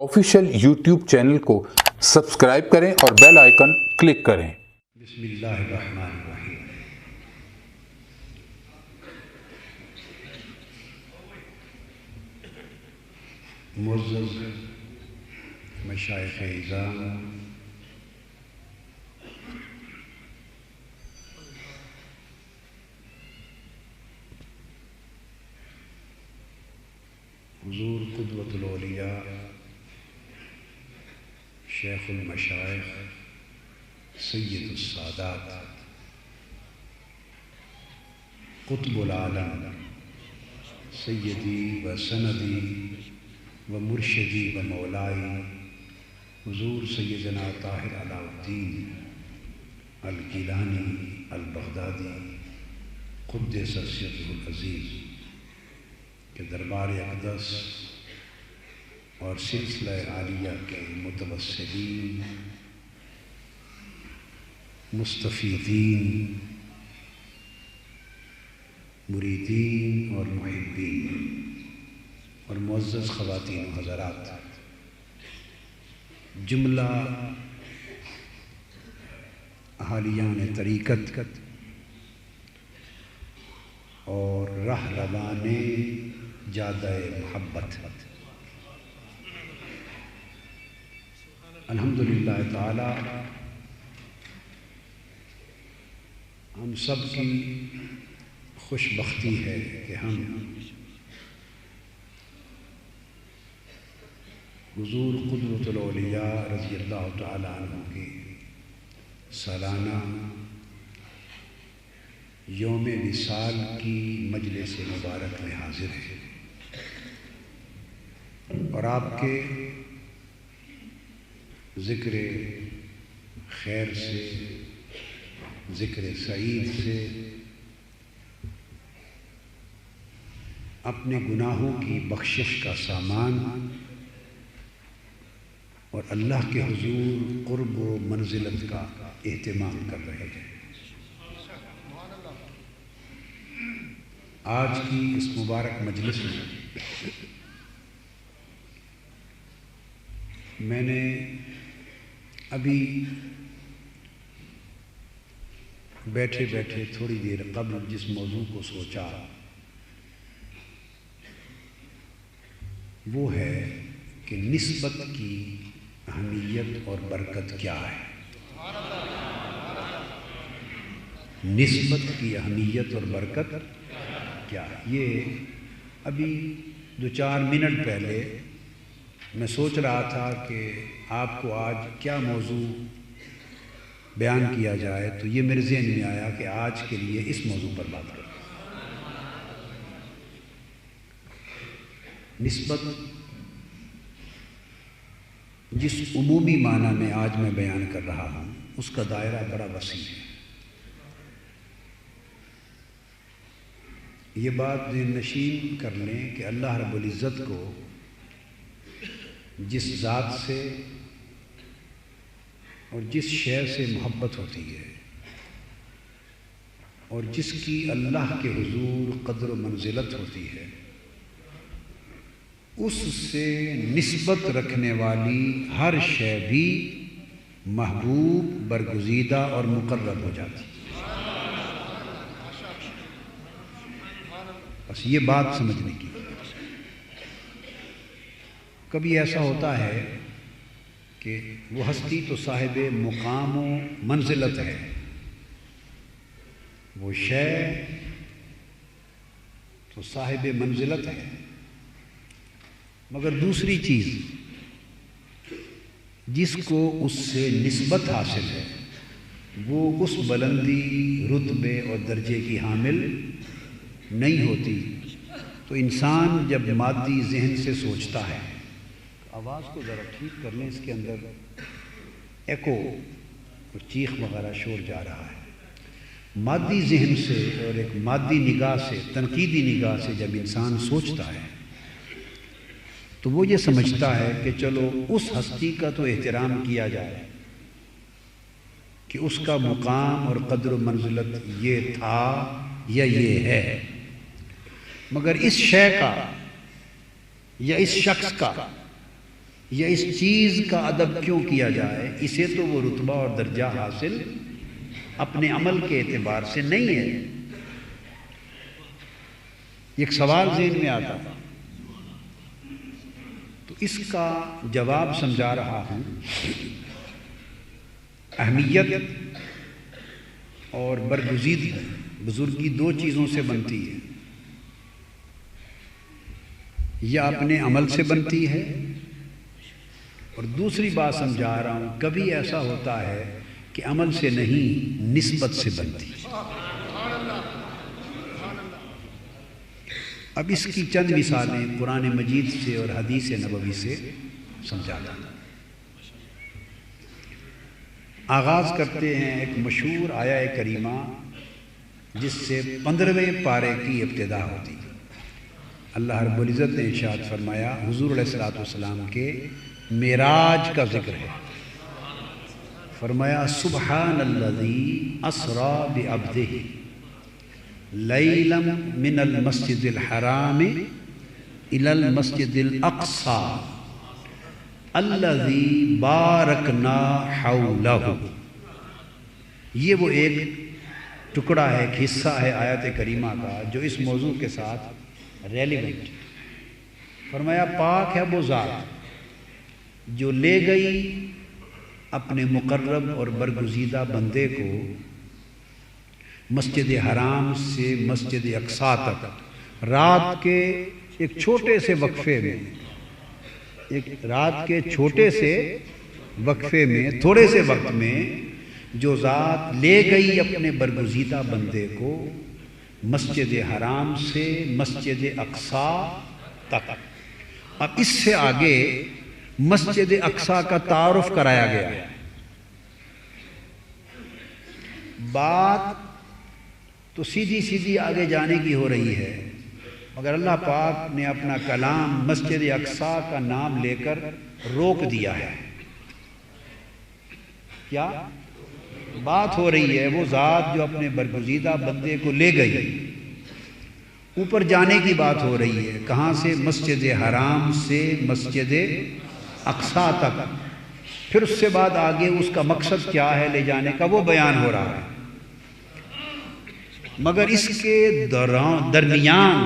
Official YouTube channel کو subscribe کریں اور بیل آئیکن کلک کریں۔ بسم اللہ الرحمن الرحیم۔ معزز مشائخ اعظام، حضور قدوۃ الاولیاء شیخ المشائخ سید السادات قطب العالم سیدی و سندی و مرشدی و مولائی حضور سیدنا طاہر علاء الدین الگیلانی البغدادی قدس سرہ العزیز کے دربار اقدس اور سلسلہ عالیہ کے متوسلین، مستفیدین، مریدین اور محبین اور معزز خواتین و حضرات، جملہ اہالیان طریقت اور رہروان جادہ محبت، الحمدللہ تعالی ہم سب کی خوش بختی ہے کہ ہم حضور قدوۃ الاولیاء رضی اللہ تعالی عنہ کی سالانہ یوم وصال کی مجلس مبارک میں حاضر ہے اور آپ کے ذکر خیر سے، ذکر سعید سے اپنے گناہوں کی بخشش کا سامان اور اللہ کے حضور قرب و منزلت کا اہتمام کر رہے ہیں۔ آج کی اس مبارک مجلس میں نے ابھی بیٹھے بیٹھے تھوڑی دیر قبل جس موضوع کو سوچا وہ ہے کہ نسبت کی اہمیت اور برکت کیا ہے۔ نسبت کی اہمیت اور برکت کیا ہے، یہ ابھی 2-4 منٹ پہلے میں سوچ رہا تھا کہ آپ کو آج کیا موضوع بیان کیا جائے، تو یہ میرے ذہن میں آیا کہ آج کے لیے اس موضوع پر بات کریں۔ نسبت جس عمومی معنی میں آج میں بیان کر رہا ہوں اس کا دائرہ بڑا وسیع ہے۔ یہ بات ذہن نشین کر لیں کہ اللہ رب العزت کو جس ذات سے اور جس شے سے محبت ہوتی ہے اور جس کی اللہ کے حضور قدر و منزلت ہوتی ہے، اس سے نسبت رکھنے والی ہر شے بھی محبوب، برگزیدہ اور مقرب ہو جاتی ہے۔ بس یہ بات سمجھنے کی۔ کبھی ایسا ہوتا ہے کہ وہ ہستی تو صاحب مقام و منزلت ہے، وہ شے تو صاحب منزلت ہے، مگر دوسری چیز جس کو اس سے نسبت حاصل ہے وہ اس بلندی، رتبے اور درجے کی حامل نہیں ہوتی۔ تو انسان جب مادی ذہن سے سوچتا ہے، آواز کو ذرا ٹھیک کر لیں، اس کے اندر ایکو اور چیخ وغیرہ شور جا رہا ہے۔ مادی ذہن سے اور ایک مادی نگاہ سے، تنقیدی نگاہ سے جب انسان سوچتا ہے تو وہ یہ سمجھتا ہے کہ چلو اس ہستی کا تو احترام کیا جائے کہ اس کا مقام اور قدر و منزلت یہ تھا یا یہ ہے، مگر اس شے کا یا اس شخص کا یا اس چیز کا ادب کیوں کیا جائے، اسے تو وہ رتبہ اور درجہ حاصل اپنے عمل کے اعتبار سے نہیں ہے۔ ایک سوال ذہن میں آتا ہے تو اس کا جواب سمجھا رہا ہوں۔ اہمیت اور برگزیدگی بزرگی دو چیزوں سے بنتی ہے، یا اپنے عمل سے بنتی ہے، اور دوسری بات سمجھا رہا ہوں، کبھی ایسا ہوتا ہے کہ عمل سے نہیں نسبت سے بنتی ہے۔ اب اس کی چند مثالیں قرآن مجید سے اور حدیث نبوی سے سمجھاتا ہوں۔ آغاز کرتے ہیں ایک مشہور آیہ کریمہ جس سے 15ویں پارے کی ابتدا ہوتی ہے۔ اللہ رب العزت نے ارشاد فرمایا، حضور علیہ الصلوۃ والسلام کے معراج کا ذکر ہے۔ فرمایا سبحان الذی اسریٰ بعبدہ لیلا من المسجد الحرام الی المسجد الاقصی الذی بارکنا حولہ۔ یہ وہ ایک ٹکڑا ہے، ایک حصہ ہے آیت کریمہ کا جو اس موضوع کے ساتھ ریلیونٹ۔ فرمایا پاک ہے وہ ذات جو لے گئی اپنے مقرب اور برگزیدہ بندے کو مسجد حرام سے مسجد اقصیٰ تک رات کے ایک چھوٹے سے وقفے میں، تھوڑے سے وقت میں جو ذات لے گئی اپنے برگزیدہ بندے کو مسجد حرام سے مسجد اقصیٰ تک۔ اب اس سے آگے مسجد اقصیٰ کا تعارف کرایا گیا ہے۔ بات تو سیدھی آگے جانے کی ہو رہی ہے، مگر اللہ پاک نے اپنا کلام مسجد اقصیٰ کا نام لے کر روک دیا ہے۔ کیا بات ہو رہی ہے؟ وہ ذات جو اپنے برگزیدہ بندے کو لے گئی، اوپر جانے کی بات ہو رہی ہے۔ کہاں سے؟ مسجد حرام سے مسجد اقصیٰ تک۔ پھر اس سے بعد آگے اس کا مقصد کیا ہے لے جانے کا، وہ بیان ہو رہا ہے۔ مگر اس کے درمیان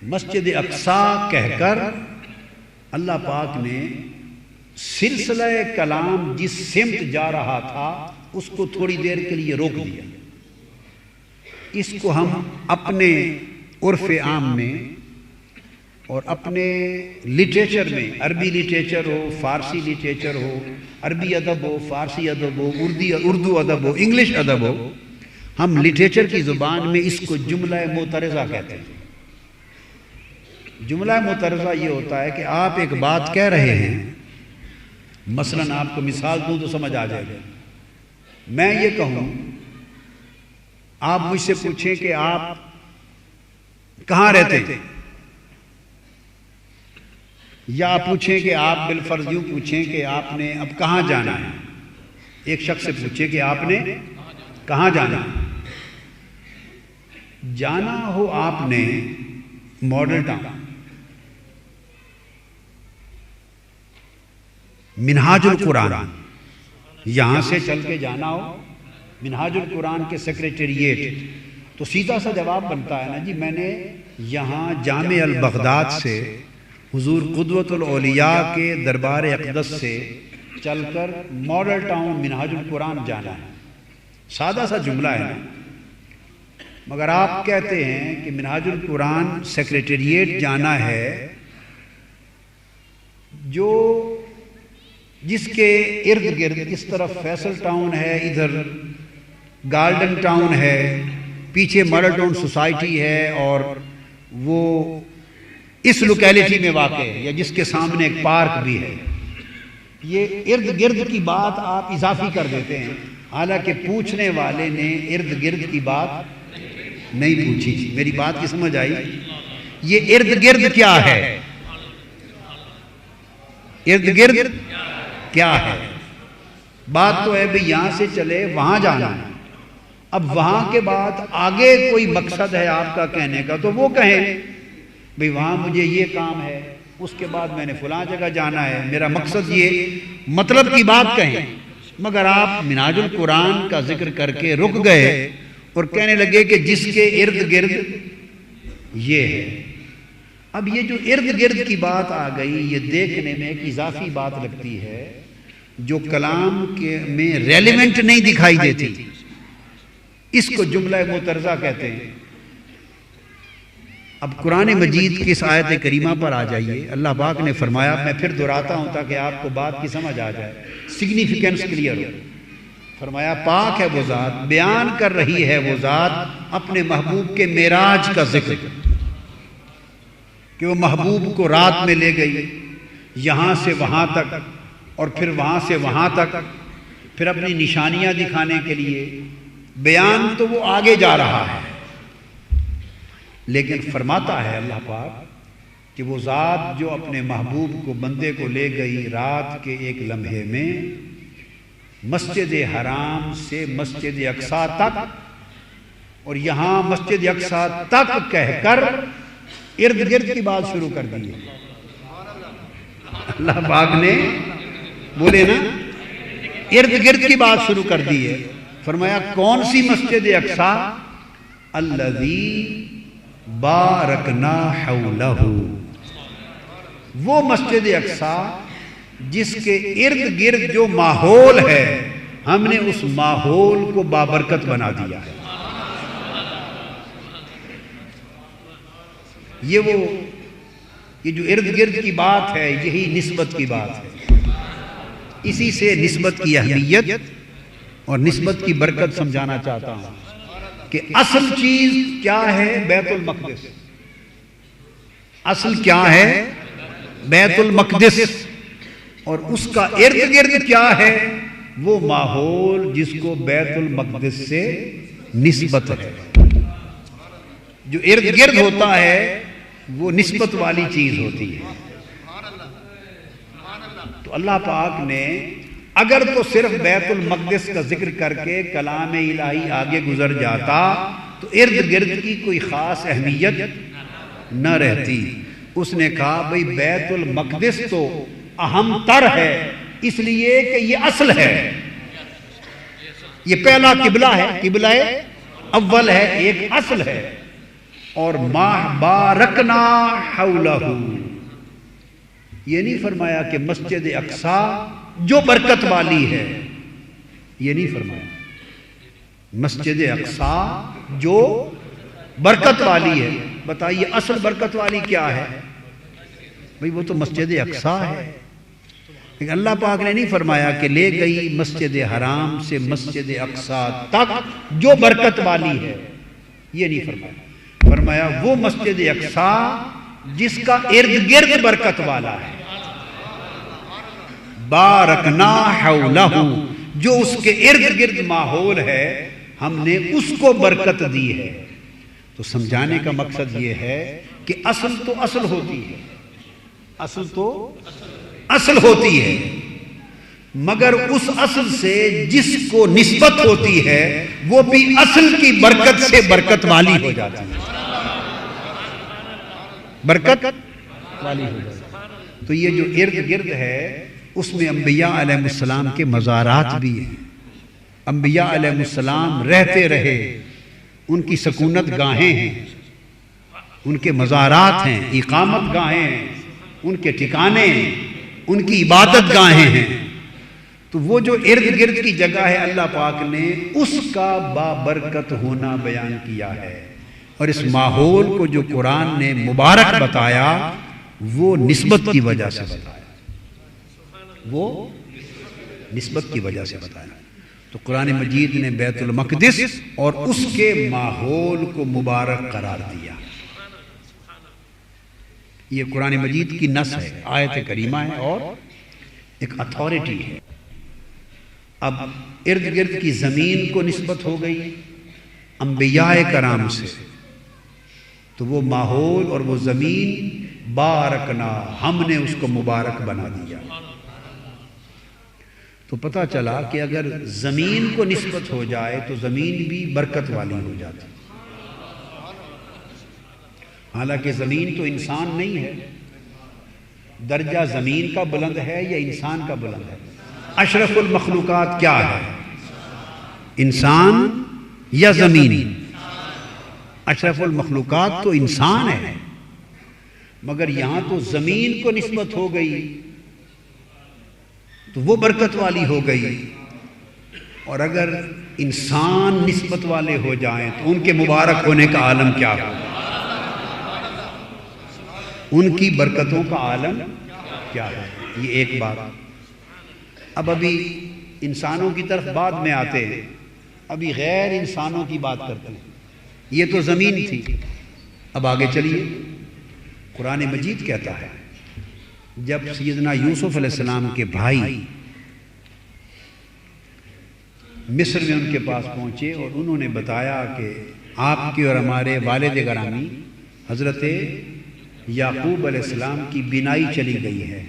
مسجد اقصیٰ کہہ کر اللہ پاک نے سلسلہ کلام جس سمت جا رہا تھا اس کو تھوڑی دیر کے لیے روک دیا۔ اس کو ہم اپنے عرف عام میں اور اپنے لٹریچر میں، عربی لٹریچر ہو، فارسی لٹریچر ہو، عربی ادب ہو، فارسی ادب ہو، اردو ادب ہو، انگلش ادب ہو، ہم لٹریچر کی زبان میں اس کو جملہ معترضہ کہتے ہیں۔ جملہ معترضہ یہ ہوتا ہے کہ آپ ایک بات کہہ رہے ہیں، مثلاً آپ کو مثال دوں تو سمجھ آ جائے گا۔ میں یہ کہوں، آپ مجھ سے پوچھیں کہ آپ کہاں رہتے ہیں، یا آپ پوچھیں کہ آپ بالفرض یوں پوچھیں کہ آپ نے اب کہاں جانا ہے۔ ایک شخص سے پوچھیں کہ آپ نے کہاں جانا ہے۔ جانا ہو آپ نے ماڈل ٹاؤن، منہاج القرآن، یہاں سے چل کے جانا ہو منہاج القرآن کے سیکریٹریٹ، تو سیدھا سا جواب بنتا ہے نا جی میں نے یہاں جامع البغداد سے حضور قدوۃ الاولیاء کے دربار اقدس سے چل کر ماڈل ٹاؤن منہاج القرآن جانا ہے۔ سادہ سا جملہ ہے نا، مگر آپ کہتے ہیں کہ منہاج القرآن سیکریٹریٹ جانا ہے، جو جس کے ارد گرد اس طرف فیصل ٹاؤن ہے، ادھر گارڈن ٹاؤن ہے، پیچھے ماڈل ٹاؤن سوسائٹی ہے، اور وہ اس لوکیلٹی میں واقع ہے، یا جس کے سامنے ایک پارک بھی ہے۔ یہ ارد گرد کی بات آپ اضافی کر دیتے ہیں، حالانکہ پوچھنے والے نے ارد گرد کی بات نہیں پوچھی تھی۔ میری بات کی سمجھ آئی؟ یہ ارد گرد کیا ہے؟ ارد گرد کیا ہے؟ بات تو ہے بھئی یہاں سے چلے وہاں جانا ہے، اب وہاں کے بعد آگے کوئی مقصد ہے آپ کا کہنے کا تو وہ کہیں بھئی وہاں مجھے یہ کام ہے، اس کے بعد میں نے فلاں جگہ جانا ہے، میرا مقصد یہ مطلب کی بات کہیں، مگر آپ منہاج القرآن کا ذکر کر کے رک گئے اور کہنے لگے کہ جس کے ارد گرد یہ ہے۔ اب یہ جو ارد گرد کی بات آ گئی، یہ دیکھنے میں ایک اضافی بات لگتی ہے جو کلام کے میں ریلیونٹ نہیں دکھائی دیتی، اس کو جملہ معترضہ کہتے ہیں۔ اب قرآن مجید کی اس آیت کریمہ پر آ جائیے، اللہ پاک نے فرمایا، میں پھر دہراتا ہوں تاکہ آپ کو بات کی سمجھ آ جائے، سگنیفیکنس کلیئر ہو۔ فرمایا پاک ہے وہ ذات، بیان کر رہی ہے وہ ذات اپنے محبوب کے معراج کا ذکر کہ وہ محبوب کو رات میں لے گئی یہاں سے وہاں تک اور پھر وہاں سے وہاں تک، پھر اپنی نشانیاں دکھانے کے لیے۔ بیان تو وہ آگے جا رہا ہے، لیکن فرماتا ہے اللہ پاک کہ وہ ذات جو اپنے محبوب کو، بندے کو لے گئی رات کے ایک لمحے میں مسجد حرام سے مسجد اقصیٰ تک، اور یہاں مسجد اقصیٰ تک کہہ کر ارد گرد کی بات شروع کر دی ہے۔ اللہ پاک نے بولے نا، ارد گرد کی بات شروع کر دی ہے۔ فرمایا کون سی مسجد اقصیٰ؟ الذی بارکنا حولہ، وہ مسجد اقصیٰ جس کے ارد گرد جو ماحول ہے ہم نے اس ماحول کو بابرکت بنا دیا ہے۔ یہ جو ارد گرد کی بات ہے، یہی نسبت کی بات ہے۔ اسی سے نسبت کی اہمیت اور نسبت کی برکت سمجھانا چاہتا ہوں کہ اصل چیز کیا ہے؟ بیت المقدس۔ اصل کیا ہے؟ بیت المقدس، اور اس کا ارد گرد کیا ہے؟ وہ ماحول جس کو بیت المقدس سے نسبت ہے۔ جو ارد گرد ہوتا ہے وہ نسبت والی چیز ہوتی ہے۔ تو اللہ پاک نے اگر تو صرف بیت المقدس کا ذکر کر کے کلام الہی آگے گزر جاتا تو ارد گرد کی کوئی خاص اہمیت نہ رہتی۔ اس نے کہا بھئی بیت المقدس تو اہم تر ہے، اس لیے کہ یہ اصل ہے، یہ پہلا قبلہ ہے، قبلہ اول ہے، ایک اصل ہے۔ اور بارکنا حولہ، یہ نہیں فرمایا کہ مسجد اقصیٰ جو برکت والی ہے، یہ نہیں فرمایا مسجد اقصیٰ جو برکت والی ہے۔ بتائیے اصل برکت والی کیا ہے؟ بھئی وہ تو مسجد اقصیٰ ہے، لیکن اللہ پاک نے نہیں فرمایا کہ لے گئی مسجد حرام سے مسجد اقصیٰ تک جو برکت والی ہے، یہ نہیں فرمایا۔ فرمایا وہ مسجد اقصیٰ جس کا ارد گرد برکت والا ہے، بارکنا حولہ، جو اس کے ارد گرد ماحول ہے ہم نے اس کو برکت دی ہے۔ تو سمجھانے کا مقصد یہ ہے کہ اصل تو اصل ہوتی ہے، اصل تو اصل ہوتی ہے، مگر اس اصل سے جس کو نسبت ہوتی ہے وہ بھی اصل کی برکت سے برکت والی ہو جاتی ہے، برکت والی ہو جاتی ہے۔ تو یہ جو ارد گرد ہے اس میں انبیاء علیہ السلام کے مزارات بھی ہیں، انبیاء علیہ السلام رہتے رہے، ان کی سکونت گاہیں ہیں، ان کے مزارات ہیں، اقامت گاہیں ہیں، ان کے ٹھکانے ہیں، ان کی عبادت گاہیں ہیں۔ تو وہ جو ارد گرد کی جگہ ہے اللہ پاک نے اس کا بابرکت ہونا بیان کیا ہے، اور اس ماحول کو جو قرآن نے مبارک بتایا وہ نسبت کی وجہ سے بتایا، وہ نسبت کی وجہ سے بتایا۔ تو قرآن مجید نے بیت المقدس اور اس کے ماحول کو مبارک قرار دیا۔ یہ قرآن مجید کی نص ہے، آیت کریمہ ہے اور ایک اتھارٹی ہے۔ اب ارد گرد کی زمین کو نسبت ہو گئی انبیاء کرام سے، تو وہ ماحول اور وہ زمین بارکنا، ہم نے اس کو مبارک بنا دیا۔ تو پتہ چلا کہ اگر زمین کو نسبت ہو جائے تو زمین بھی برکت والی ہو جاتی، حالانکہ زمین تو انسان نہیں ہے، درجہ زمین کا بلند ہے یا انسان کا بلند ہے؟ اشرف المخلوقات کیا ہے؟ انسان یا زمین؟ اشرف المخلوقات تو انسان ہے، مگر یہاں تو زمین کو نسبت ہو گئی تو وہ برکت والی ہو گئی، اور اگر انسان نسبت والے ہو جائیں تو ان کے مبارک ہونے کا عالم کیا ہو، ان کی برکتوں کا عالم کیا ہے۔ یہ ایک بات۔ اب ابھی انسانوں کی طرف بعد میں آتے ہیں، ابھی غیر انسانوں کی بات کرتے ہیں۔ یہ تو زمین تھی، اب آگے چلیے۔ قرآن مجید کہتا ہے جب سیدنا یوسف علیہ السلام کے بھائی مصر میں ان کے پاس پہنچے اور انہوں نے بتایا کہ آپ کی اور ہمارے والد گرامی حضرت یعقوب علیہ السلام کی بینائی چلی گئی ہے،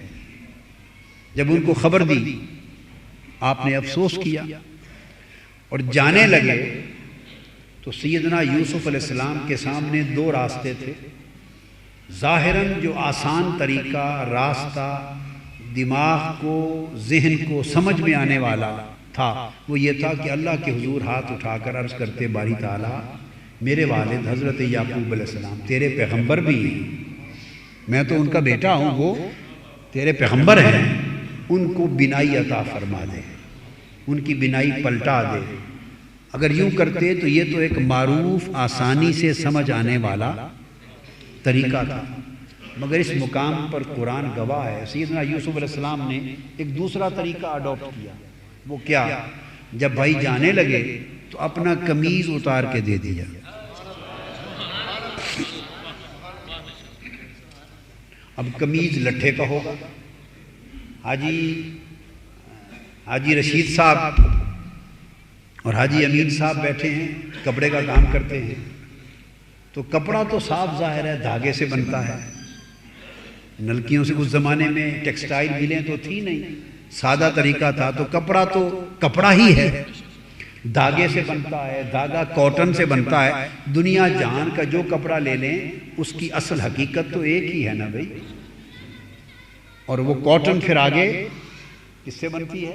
جب ان کو خبر دی آپ نے افسوس کیا اور جانے لگے تو سیدنا یوسف علیہ السلام کے سامنے دو راستے تھے۔ ظاہراً جو آسان طریقہ، راستہ دماغ کو، ذہن کو سمجھ میں آنے والا تھا وہ یہ تھا کہ اللہ کے حضور ہاتھ اٹھا کر عرض کرتے باری تعالیٰ میرے والد حضرت یعقوب علیہ السلام تیرے پیغمبر بھی ہیں، میں تو ان کا بیٹا ہوں، وہ تیرے پیغمبر ہیں، ان کو بینائی عطا فرما دے، ان کی بینائی پلٹا دے۔ اگر یوں کرتے تو یہ تو ایک معروف، آسانی سے سمجھ آنے والا طریقہ تھا، مگر اس مقام پر قرآن گواہ ہے سیدنا یوسف علیہ السلام نے ایک دوسرا طریقہ اڈاپٹ کیا۔ وہ کیا؟ جب بھائی جانے لگے تو اپنا قمیض اتار کے دے دیا۔ اب قمیض لٹھے کا ہوگا۔ حاجی رشید صاحب اور حاجی امین صاحب بیٹھے ہیں، کپڑے کا کام کرتے ہیں، تو کپڑا تو صاف ظاہر ہے دھاگے سے بنتا ہے، نلکیوں سے اس زمانے میں ٹیکسٹائل ملیں تو تھی نہیں، سادہ طریقہ تھا، تو کپڑا تو کپڑا ہی ہے، دھاگے سے بنتا ہے، دھاگا کاٹن سے بنتا ہے۔ دنیا جہان کا جو کپڑا لے لیں اس کی اصل حقیقت تو ایک ہی ہے نا بھائی، اور وہ کاٹن پھر آگے کس سے بنتی ہے؟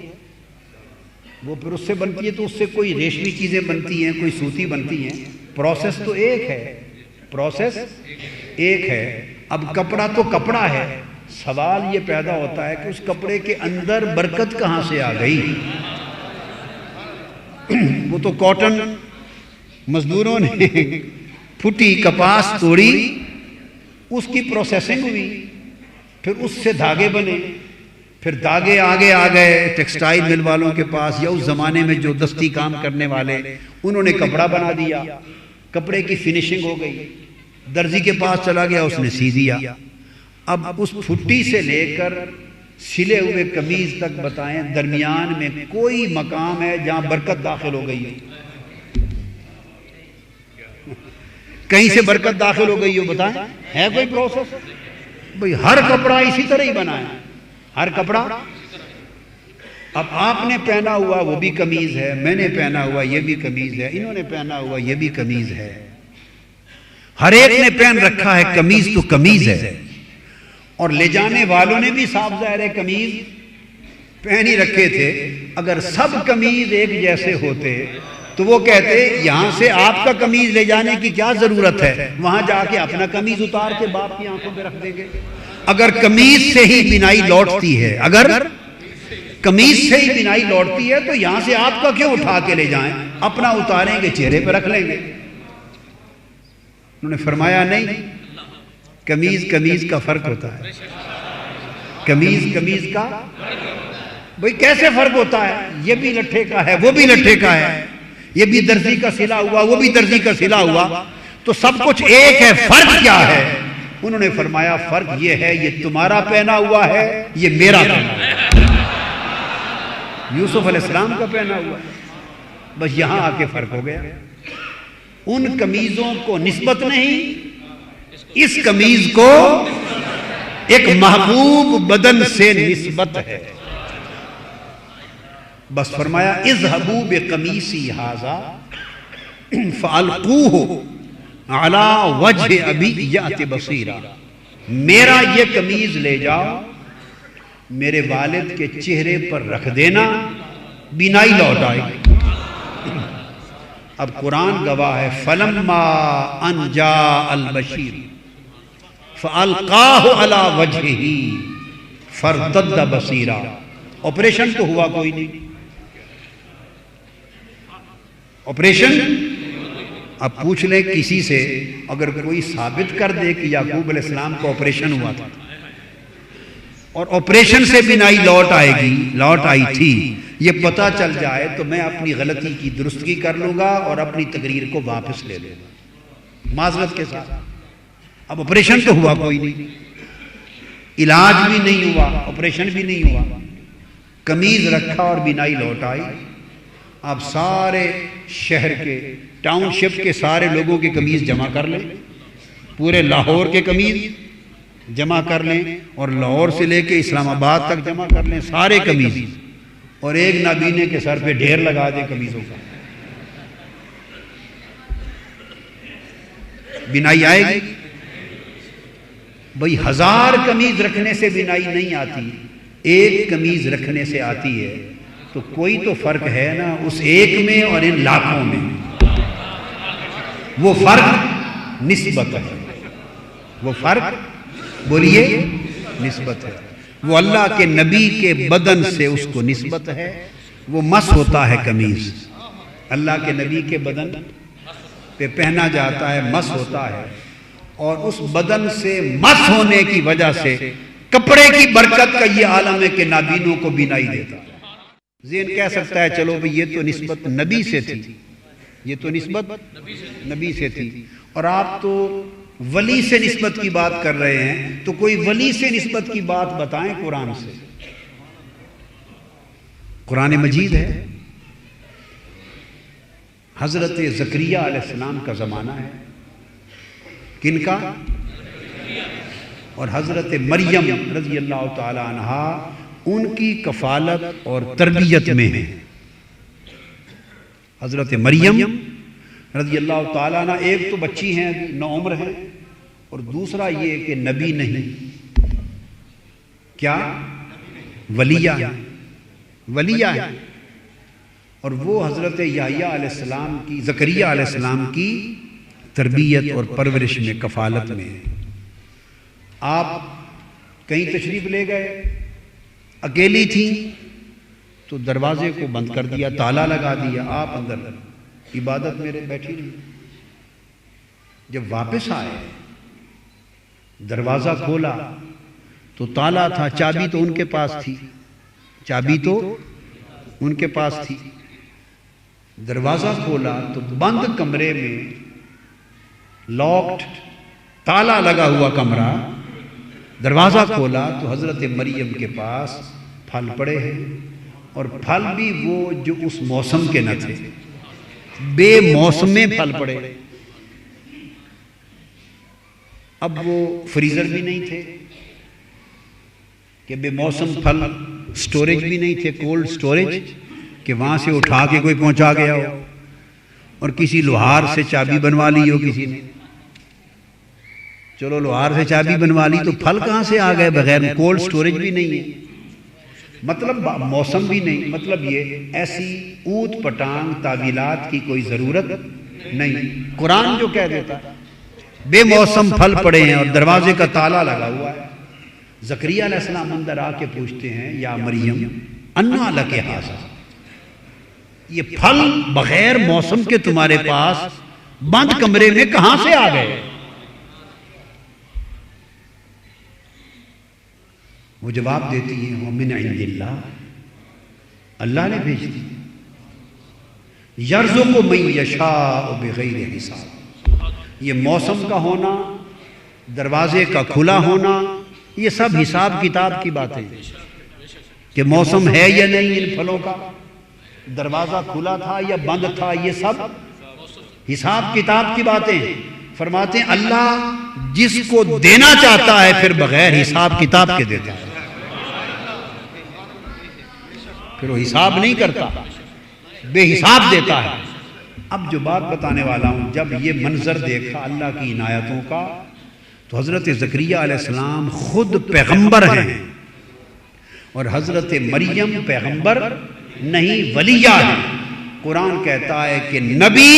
وہ پھر اس سے بنتی ہے تو اس سے کوئی ریشمی چیزیں بنتی ہیں، کوئی سوتی بنتی ہیں، پروسیس تو ایک ہے، پروسیس ایک ہے۔ اب کپڑا تو کپڑا ہے، سوال یہ پیدا ہوتا ہے کہ اس کپڑے کے اندر برکت کہاں سے آ گئی؟ وہ تو کاٹن مزدوروں نے پھٹی کپاس توڑی، اس کی پروسیسنگ ہوئی، پھر اس سے دھاگے بنے، پھر دھاگے آگے آ گئے ٹیکسٹائل مل والوں کے پاس یا اس زمانے میں جو دستی کام کرنے والے، انہوں نے کپڑا بنا دیا، کپڑے کی فنیشنگ ہو گئی، درزی کے پاس چلا گیا، اس نے سی دیا۔ اب اس پھٹی سے لے کر سلے ہوئے قمیض تک بتائیں درمیان میں کوئی مقام ہے جہاں برکت داخل ہو گئی ہے؟ کہیں سے برکت داخل ہو گئی ہو بتائیں؟ ہے کوئی پروسیس؟ بھئی ہر کپڑا اسی طرح ہی بنا ہے، ہر کپڑا۔ اب آپ نے پہنا ہوا وہ بھی قمیض ہے، میں نے پہنا ہوا یہ بھی قمیض ہے، انہوں نے پہنا ہوا یہ بھی قمیض ہے، ہر ایک نے پہن رکھا ہے قمیض، تو قمیض ہے، اور لے جانے والوں نے بھی صاف ظاہر ہے قمیض پہن ہی رکھے تھے۔ اگر سب قمیض ایک جیسے ہوتے تو وہ کہتے یہاں سے آپ کا قمیض لے جانے کی کیا ضرورت ہے، وہاں جا کے اپنا قمیض اتار کے باپ کی آنکھوں پہ رکھ دیں گے۔ اگر قمیض سے ہی بینائی لوٹتی ہے، اگر قمیض سے ہی بینائی لوٹتی ہے تو یہاں سے آپ کا کیوں اٹھا کے لے جائیں، اپنا اتاریں گے چہرے پہ رکھ لیں گے۔ انہوں نے فرمایا نہیں، قمیض کا فرق ہوتا ہے، قمیض کا بھئی کیسے فرق ہوتا ہے؟ یہ بھی لٹھے کا ہے، وہ بھی لٹھے کا ہے، یہ بھی درزی کا سلا ہوا، وہ بھی درزی کا سلا ہوا، تو سب کچھ ایک ہے، فرق کیا ہے؟ انہوں نے فرمایا فرق یہ ہے، یہ تمہارا پہنا ہوا ہے، یہ میرا پہنا ہوا ہے، یوسف علیہ السلام کا پہنا ہوا ہے، بس یہاں آ کے فرق ہو گیا۔ ان قمیضوں کو نسبت نہیں، اس قمیض کو ایک محبوب بدن سے نسبت ہے۔ بس فرمایا اذهبوا بقمیصی ھذا فالقوه علی وجہ ابی یأت بصیرا، میرا یہ قمیض لے جاؤ، میرے والد کے چہرے پر رکھ دینا، بینائی لوٹ آئے گی۔ اب قرآن گواہ ہے، فَلَمَّا أَنْ جَاءَ الْبَشِيرُ فَأَلْقَاهُ عَلَى وَجْهِهِ فَارْتَدَّ بَصِيرًا۔ آپریشن تو ہوا کوئی نہیں، آپریشن۔ اب پوچھ لیں کسی سے، اگر کوئی ثابت کر دے کہ یعقوب علیہ السلام کو آپریشن ہوا تھا اور آپریشن سے بینائی لوٹ آئے گی، لوٹ آئی تھی، یہ پتہ چل جائے تو میں اپنی غلطی کی درستگی کر لوں گا اور اپنی تقریر کو واپس لے لوں گا معذرت کے ساتھ۔ اب آپریشن تو ہوا کوئی نہیں، علاج بھی نہیں ہوا، آپریشن بھی نہیں ہوا، قمیض رکھا اور بینائی لوٹ آئی۔ اب سارے شہر کے، ٹاؤن شپ کے سارے لوگوں کے قمیض جمع کر لیں، پورے لاہور کے قمیض جمع کر لیں، اور لاہور سے لے کے اسلام آباد تک جمع کر لیں سارے قمیض، اور ایک نابینے کے سر پہ ڈھیر لگا دیں قمیضوں کا۔ بینائی آئے گی؟ بھئی 1000 قمیض رکھنے سے بینائی نہیں آتی، ایک قمیض رکھنے سے آتی ہے۔ تو کوئی تو فرق ہے نا اس ایک میں اور ان لاکھوں میں، وہ فرق نسبت ہے، وہ فرق بولیے نسبت ہے۔ وہ اللہ کے نبی کے بدن سے اس کو نسبت ہے، وہ مس ہوتا ہے قمیض، اللہ کے نبی کے بدن پہ پہنا جاتا ہے، مس ہوتا ہے، اور اس بدن سے مس ہونے کی وجہ سے کپڑے کی برکت کا یہ عالم ہے کہ نابینوں کو بینائی دیتا ہے۔ ذہن کہہ سکتا ہے چلو بھئی یہ تو نسبت نبی سے تھی، یہ تو نسبت نبی سے تھی، اور آپ تو ولی سے نسبت کی بات کر رہے ہیں، تو کوئی ولی سے نسبت کی بات بتائیں قرآن سے۔ قرآن مجید ہے، حضرت زکریا علیہ السلام کا زمانہ ہے، کن کا؟ اور حضرت مریم رضی اللہ تعالی عنہا ان کی کفالت اور تربیت میں ہیں۔ حضرت مریم رضی اللہ تعالیٰ عنہ ایک تو بچی ہیں، نوعمر ہیں، اور دوسرا یہ کہ نبی نہیں، کیا؟ ولیہ ہیں، ولیہ ہیں، اور وہ حضرت یحییٰ علیہ السلام کی، زکریا علیہ السلام کی تربیت اور پرورش میں، کفالت میں ہیں۔ آپ کہیں تشریف لے گئے، اکیلی تھیں تو دروازے کو بند کر دیا، تالا لگا دیا، آپ اندر عبادت میں بیٹھی رہی۔ جب واپس آئے دروازہ کھولا تو تالا تھا، چابی تو ان کے پاس تھی، چابی تو ان کے پاس تھی۔ دروازہ کھولا تو بند کمرے میں، لاکڈ، تالا لگا ہوا کمرہ، دروازہ کھولا تو حضرت مریم کے پاس پھل پڑے ہیں، اور پھل بھی وہ جو اس موسم کے نہ تھے، بے موسم میں پھل پڑے۔ اب وہ فریزر بھی نہیں تھے کہ بے موسم پھل، سٹوریج بھی نہیں تھے، کولڈ سٹوریج کہ وہاں سے اٹھا کے کوئی پہنچا گیا ہو، اور کسی لوہار سے چابی بنوا لی ہو کسی نے، چلو لوہار سے چابی بنوا لی تو پھل کہاں سے آ گئے بغیر؟ کولڈ سٹوریج بھی نہیں ہے، مطلب موسم بھی نہیں، مطلب یہ ایسی اوت پٹانگ تعویلات کی کوئی ضرورت نہیں۔ قرآن جو کہہ دیتا ہے بے موسم پھل پڑے ہیں اور دروازے کا تالا لگا ہوا ہے۔ زکریا علیہ السلام اندر آ کے پوچھتے ہیں، یا مریم انا لک ھذا، یہ پھل بغیر موسم کے تمہارے پاس بند کمرے میں کہاں سے آ گئے؟ وہ جواب دیتی ہیں، وَمِنْ عِنْدِ اللَّهِ، اللہ نے بھیج دی، یرزق من یشاء بغیر حساب۔ یہ موسم کا ہونا، دروازے کا کھلا ہونا، یہ سب حساب کتاب کی باتیں کہ موسم ہے یا نہیں ان پھلوں کا، دروازہ کھلا تھا یا بند تھا، یہ سب حساب کتاب کی باتیں ہیں۔ فرماتے ہیں اللہ جس کو دینا چاہتا ہے پھر بغیر حساب کتاب کے دیتا ہے، پھر وہ حساب نہیں کرتا، بے حساب دیتا ہے۔ اب جو بات بتانے والا ہوں، جب یہ منظر دیکھا اللہ کی عنایتوں کا تو حضرت زکریا علیہ السلام خود پیغمبر ہیں اور حضرت مریم پیغمبر نہیں ولیہ ہے۔ قرآن کہتا ہے کہ نبی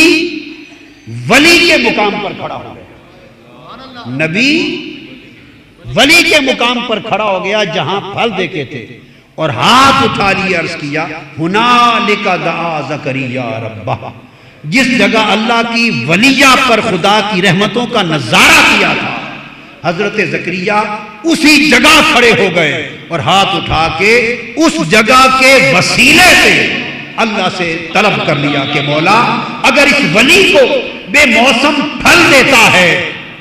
ولی کے مقام پر کھڑا ہو گیا، نبی ولی کے مقام پر کھڑا ہو گیا جہاں پھل دیکھے تھے، اور ہاتھ اٹھا لیا، عرض کیا ہنالک دعا زکریا ربہ، جس جگہ اللہ کی ولیہ پر خدا کی رحمتوں کا نظارہ کیا تھا، حضرت زکریا اسی جگہ کھڑے ہو گئے اور ہاتھ اٹھا کے اس جگہ کے وسیلے سے اللہ سے طلب کر لیا کہ مولا اگر اس ولی کو بے موسم پھل دیتا ہے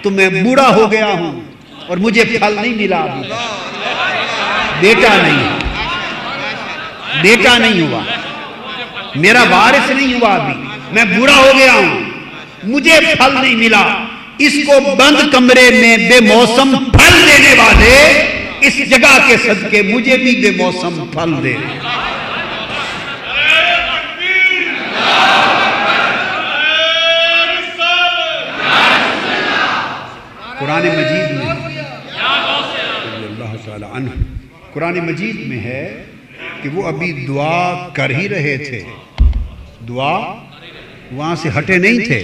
تو میں بوڑھا ہو گیا ہوں اور مجھے پھل نہیں ملا، ابھی بیٹا نہیں ہوا، میرا وارث نہیں ہوا، ابھی میں بوڑھا ہو گیا ہوں، مجھے پھل نہیں ملا، اس کو بند کمرے میں بے موسم پھل دینے والے اس جگہ کے صدقے مجھے بھی بے موسم پھل دے۔ قرآن مجید میں اللہ تعالی عنہ قرآن مجید میں ہے کہ وہ ابھی دعا کر ہی رہے تھے، دعا وہاں سے ہٹے نہیں تھے،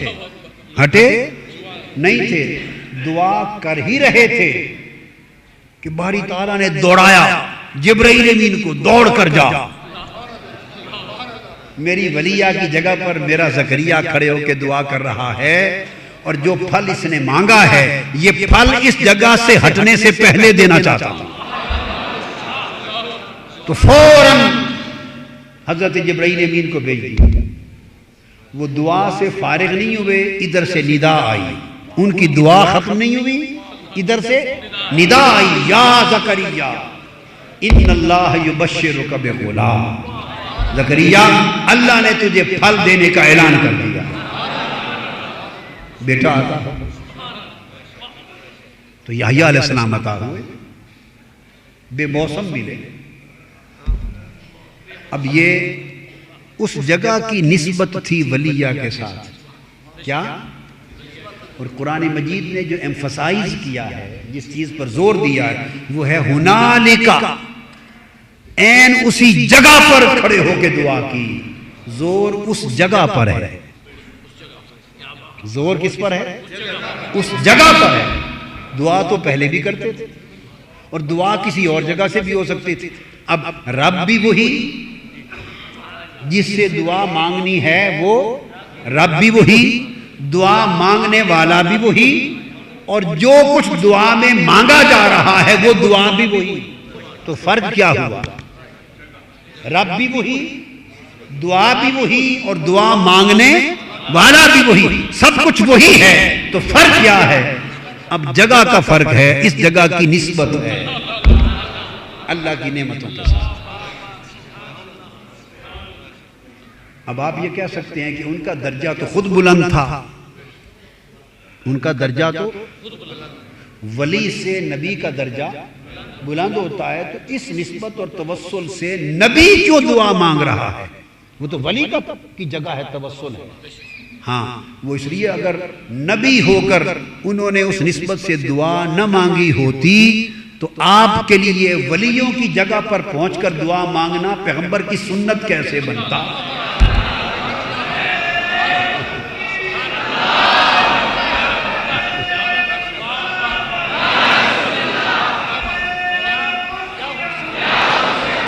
دعا کر ہی رہے تھے کہ باری تعالیٰ نے دوڑایا جبرائیل امین کو، دوڑ کر جا، میری ولیہ کی جگہ پر میرا زکریا کھڑے ہو کے دعا کر رہا ہے، اور جو پھل اس نے مانگا ہے یہ پھل اس جگہ سے ہٹنے سے پہلے دینا چاہتا ہوں۔ تو فوراً حضرت جبرائیل امین کو بھیج دیا، وہ دعا سے فارغ نہیں ہوئے، ادھر سے ندا آئی، ان کی دعا ختم نہیں ہوئی، ادھر سے ندا آئی، یا زکریا ان اللہ یبشرک بغلام، زکریا اللہ نے تجھے پھل دینے کا اعلان کر دیا، بیٹا آتا تو یحییٰ علیہ السلام عطا ہوئے، بے موسم ملے۔ اب یہ اس جگہ کی نسبت تھی ولیہ کے ساتھ، کیا؟ اور قرآن مجید نے جو ایمفسائز کیا ہے، جس چیز پر زور دیا ہے، وہ ہے ہنالکا، این اسی جگہ پر کھڑے ہو کے دعا کی، زور اس جگہ پر ہے، زور کس پر ہے؟ اس جگہ پر ہے۔ دعا تو پہلے بھی کرتے تھے اور دعا کسی اور جگہ سے بھی ہو سکتی تھی، اب رب بھی وہی، جس سے دعا مانگنی ہے وہ رب بھی وہی، دعا مانگنے والا بھی وہی، اور جو کچھ دعا میں مانگا جا رہا ہے وہ دعا بھی وہی۔ تو فرق کیا ہوا؟ رب بھی وہی، دعا بھی وہی، اور دعا مانگنے والا بھی وہی، سب کچھ وہی ہے۔ تو فرق کیا ہے؟ اب جگہ کا فرق ہے، اس جگہ کی نسبت ہے اللہ کی نعمتوں کے ساتھ۔ اب آپ یہ کہہ سکتے ہیں کہ ان کا درجہ تو خود بلند تھا، ان کا درجہ تو ولی سے نبی کا درجہ بلند ہوتا ہے، تو اس نسبت اور توسل سے نبی کیوں دعا مانگ رہا ہے؟ وہ تو ولی کی جگہ ہے، توسل ہے۔ ہاں وہ اس لیے اگر نبی ہو کر انہوں نے اس نسبت سے دعا نہ مانگی ہوتی تو آپ کے لیے ولیوں کی جگہ پر پہنچ کر دعا مانگنا پیغمبر کی سنت کیسے بنتا؟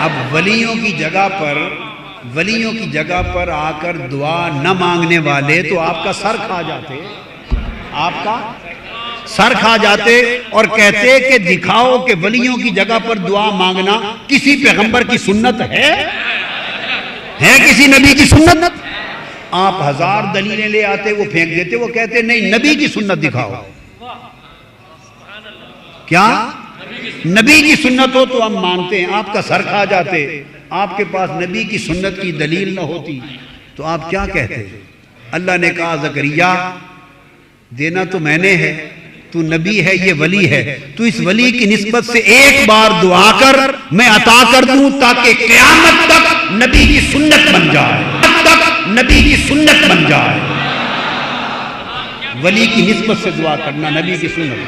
اب ولیوں کی جگہ پر آ کر دعا نہ مانگنے والے تو آپ کا سر کھا جاتے اور کہتے کہ دکھاؤ کہ ولیوں کی جگہ پر دعا مانگنا کسی پیغمبر کی سنت ہے کسی نبی کی سنت؟ آپ ہزار دلیلیں لے آتے، وہ پھینک دیتے، وہ کہتے نہیں نبی کی سنت دکھاؤ۔ کیا نبی کی سنت ہو تو ہم مانتے ہیں، آپ کا سر کھا جاتے، آپ کے پاس نبی کی سنت کی دلیل نہ ہوتی تو آپ کیا کہتے؟ اللہ نے کہا زکریا دینا تو میں نے ہے، تو نبی ہے، یہ ولی ہے، تو اس ولی کی نسبت سے ایک بار دعا کر میں عطا کر دوں تاکہ قیامت تک نبی کی سنت بن جائے، ولی کی نسبت سے دعا کرنا نبی کی سنت ہے۔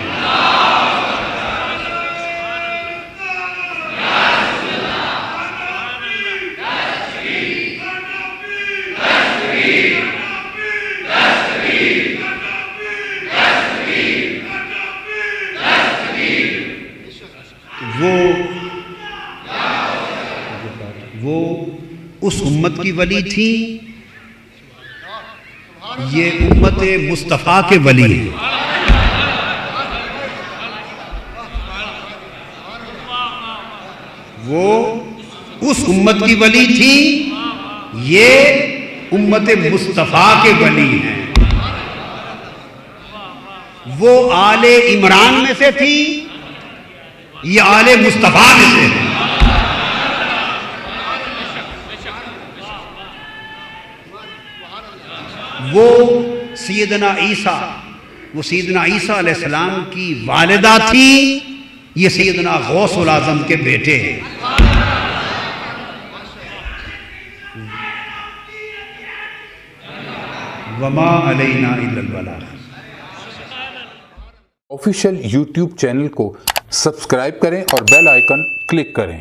اس امت کی ولی تھی، یہ امت مصطفیٰ کے ولی ہیں۔ وہ اس امت کی ولی تھی، یہ امت مصطفیٰ کے ولی ہیں۔ وہ آل عمران میں سے تھی، یہ آل مصطفیٰ میں سے ہے۔ وہ سیدنا عیسیٰ علیہ السلام کی والدہ تھی، یہ سیدنا غوث العظم کے بیٹے ہیں۔ وما علینا الا البلاغ۔ آفیشیل یوٹیوب چینل کو سبسکرائب کریں اور بیل آئیکن کلک کریں۔